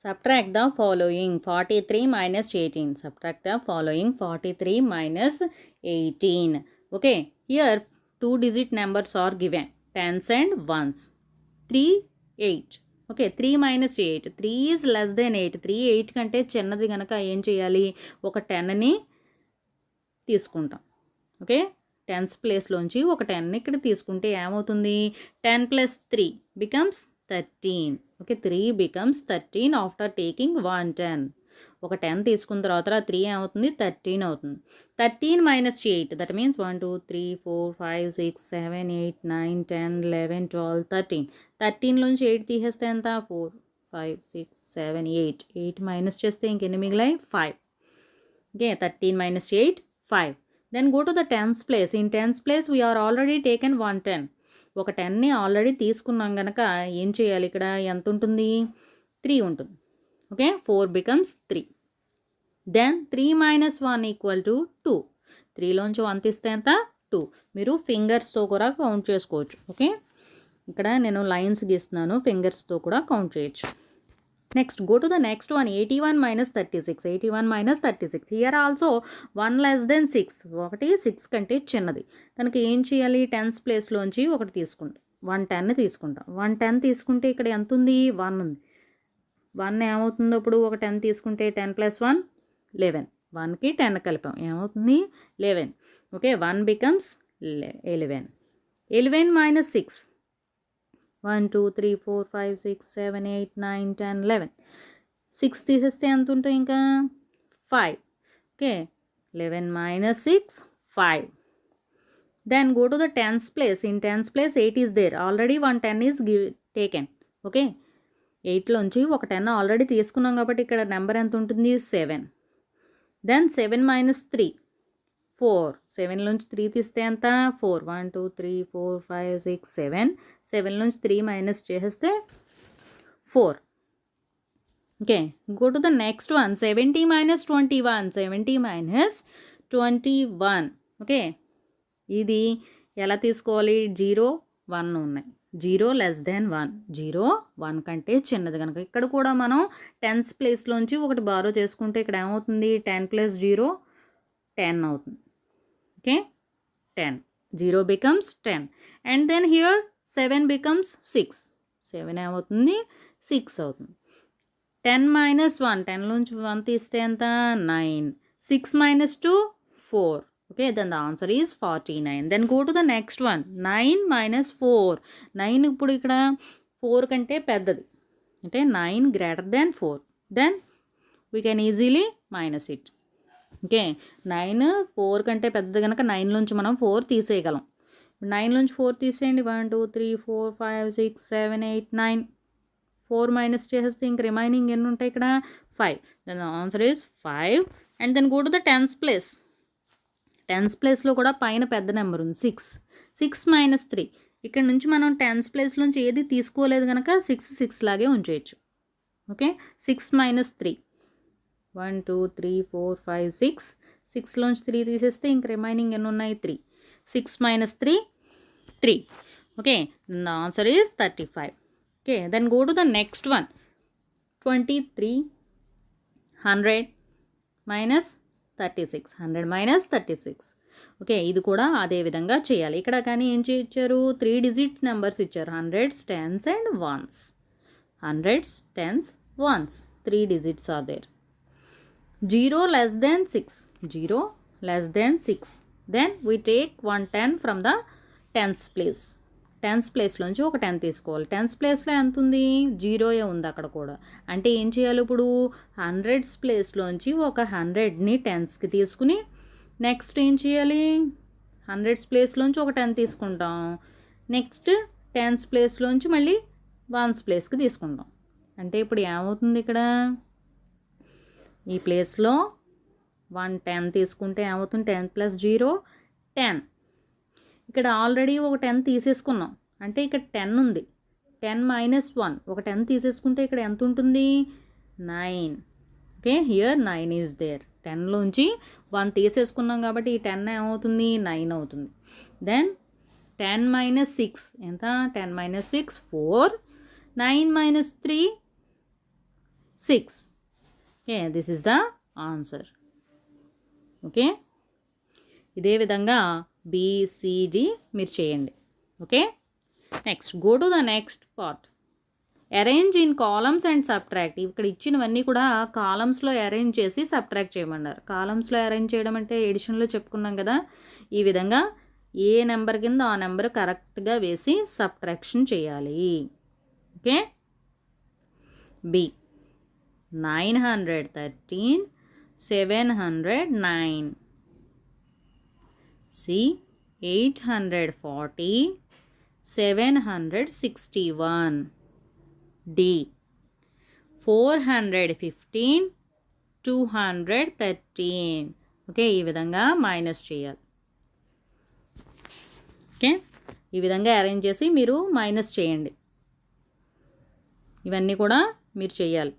Subtract the following 43 minus 18. Subtract the following 43 minus 18. Okay, here two digit numbers are given, tens and ones. 3, 8. Okay, 3 minus 8. 3 is less than 8. 3 8 కంటే చిన్నది కనుక ఏం చేయాలి, ఒక 10ని తీసుకుంటాం. Okay, tense ప్లేస్లోంచి ఒక 10ని ఇక్కడ తీసుకుంటే ఏమవుతుంది, 10 + 3 becomes 13. Okay, 3 becomes 13 after taking 110. ఒక 10 తీసుకున్న తర్వాత 3 ఏమవుతుంది, 13 అవుతుంది. 13 minus 8, దట్ మీన్స్ 1 2 3 4 5 6 7 8 9 10 11 12 13. 13లోంచి 8 తీసేస్తే ఎంత, 4 5 6 7 8. 8 మైనస్ చేస్తే ఇంకెన్ని మిగిలాయి, 5. Okay, 13 minus 8 5. Then go to the tens place. In tens place we are already taken 110. ఒక 10ని ఆల్రెడీ తీసుకున్నాం కనుక ఏం చేయాలి, ఇక్కడ ఎంత ఉంటుంది, 3 ఉంటుంది. Okay, 4 becomes 3. Then 3 minus 1 equal to 2. 3లోంచి 1 తీస్తే ఎంత, 2. మీరు ఫింగర్స్తో కూడా కౌంట్ చేసుకోవచ్చు. ఓకే, ఇక్కడ నేను లైన్స్ గీస్తున్నాను, ఫింగర్స్తో కూడా కౌంట్ చేయొచ్చు. Next go to the next one, 81 minus 36. 81 minus 36. Here also 1 less than 6. ఒకటి 6 కంటే చిన్నది కనుక ఏం చేయాలి, టెన్స్ ప్లేస్లోంచి ఒకటి తీసుకుంటాం, 110 తీసుకుంటాం. 110 తీసుకుంటే ఇక్కడ ఎంత ఉంది, 1 ఉంది. 1 ఏమవుతుంది అప్పుడు, ఒక 10 తీసుకుంటే 10 + 1 11. 1కి 10 కలిపాం, ఏమవుతుంది, 11. Okay, 1 becomes 11. 11 minus 6. 1 2 3 4 5 6 7 8 9 10 11. 6 తీసేస్తే ఎంత ఉంటుంది, ఇంకా 5. Okay, 11 minus 6 5. Then go to the tens place. In tens place 8 is there. Already 110 is taken. Okay, 8లోంచి ఒక 10 ఆల్రెడీ తీసుకున్నాం కాబట్టి ఇక్కడ నెంబర్ ఎంత ఉంటుంది, 7. Then 7 minus 3 4. 7లోంచి 3 తీస్తే ఎంత, 4. 1 2 3 4 5 6 7. 7లోంచి 3 మైనస్ చేసేస్తే 4. Okay, go to the next one, 70 minus 21. 70 minus 21. Okay, ఇది ఎలా తీసుకోవాలి, 0 1 ఉన్నాయి, 0 less than 1. 0 1 కంటే చిన్నది కనుక ఇక్కడ కూడా మనం టెన్స్ ప్లేస్లోంచి ఒకటి బారో చేసుకుంటే ఇక్కడ ఏమవుతుంది, 10 + 0 10 అవుతుంది. Okay, 10. 0 becomes 10. And then here 7 becomes 6. 7 ఏమవుతుంది, 6 అవుతుంది. 10 minus 1. 10లోంచి 1 తీస్తే ఎంత, 9. 6 minus 2 4. Okay, then the answer is 49. Then go to the next one, 9 minus 4. 9 ఇప్పుడు ఇక్కడ 4 కంటే పెద్దది, అంటే 9 greater than 4. Then we can easily minus it. Okay, 9 4 కంటే పెద్ద కనుక 9లోంచి మనం 4 తీసేయగలం. 9లోంచి 4 తీసేయండి, 1 2 3 4 5 6 7 8 9. 4 మైనస్ చేసేస్తే ఇంక రిమైనింగ్ ఎన్ని ఉంటాయి ఇక్కడ, 5. Then answer is 5. And then go to the tens place. Tens ప్లేస్లో కూడా పైన పెద్ద నెంబర్ ఉంది, 6. 6 minus 3. ఇక్కడ నుంచి మనం టెన్స్ ప్లేస్లోంచి ఏది తీసుకోలేదు కనుక 6 6 లాగే ఉంచేయచ్చు. Okay, 6 minus 3. 1 2 3 4 5 6. 6లోంచి 3 తీసేస్తే ఇంక రిమైనింగ్ ఎన్ని ఉన్నాయి, 3. 6 minus 3 3. Okay, the answer is 35. Okay, then go to the next one, 23 100 minus 36. 100 minus 36. Okay, ఇది కూడా అదే విధంగా చేయాలి. ఇక్కడ కానీ ఏం ఇచ్చారు, 3 digit నెంబర్స్ ఇచ్చారు, 100s 10s and 1s. 100s 10s 1s, 3 digits are there. 0 less than 6. 0 less than 6. Then we take 110 from the tens place. Tens ప్లేస్లోంచి ఒక 10 తీసుకోవాలి. టెన్స్ ప్లేస్లో ఎంత ఉంది, 0 ఉంది అక్కడ కూడా. అంటే ఏం చేయాలి ఇప్పుడు, 100s ప్లేస్లోంచి ఒక 100ని టెన్స్కి తీసుకుని నెక్స్ట్ ఏం చేయాలి, 100s ప్లేస్లోంచి ఒక 10 తీసుకుంటాం. నెక్స్ట్ టెన్స్ ప్లేస్లోంచి మళ్ళీ 1s ప్లేస్కి తీసుకుంటాం. అంటే ఇప్పుడు ఏమవుతుంది, ఇక్కడ ఈ ప్లేస్లో 110 తీసుకుంటే ఏమవుతుంది, 10 + 0 10. ఇక్కడ ఆల్రెడీ ఒక 10 తీసేసుకున్నాం, అంటే ఇక్కడ 10 ఉంది. 10 minus 1, ఒక 10 తీసేసుకుంటే ఇక్కడ ఎంత ఉంటుంది, 9. Okay, here 9 is there. 10లోంచి 1 తీసేసుకున్నాం కాబట్టి ఈ 10 ఏమవుతుంది, 9 అవుతుంది. దెన్ 10 minus 6 ఎంత, 10 minus 6 4. 9 minus 3 6. Okay, this is the answer. Okay, ఇదే విధంగా BCD మీరు చేయండి. Okay, next go to the next part. Arrange in columns and subtract. ఇక్కడ ఇచ్చినవన్నీ కూడా కాలమ్స్లో అరేంజ్ చేసి సబ్ట్రాక్ట్ చేయమన్నారు. కాలమ్స్లో అరేంజ్ చేయడం అంటే ఎడిషన్లో చెప్పుకున్నాం కదా, ఈ విధంగా ఏ నెంబర్ కింద ఆ నెంబర్ కరెక్ట్గా వేసి సబ్ట్రాక్షన్ చేయాలి. Okay, B 913 709. C 840 761. D 415 213. Okay, ఈ విధంగా మైనస్ చేయాలి. ఓకే, ఈ విధంగా అరేంజ్ చేసి మీరు మైనస్ చేయండి. ఇవన్నీ కూడా మీరు చేయాలి.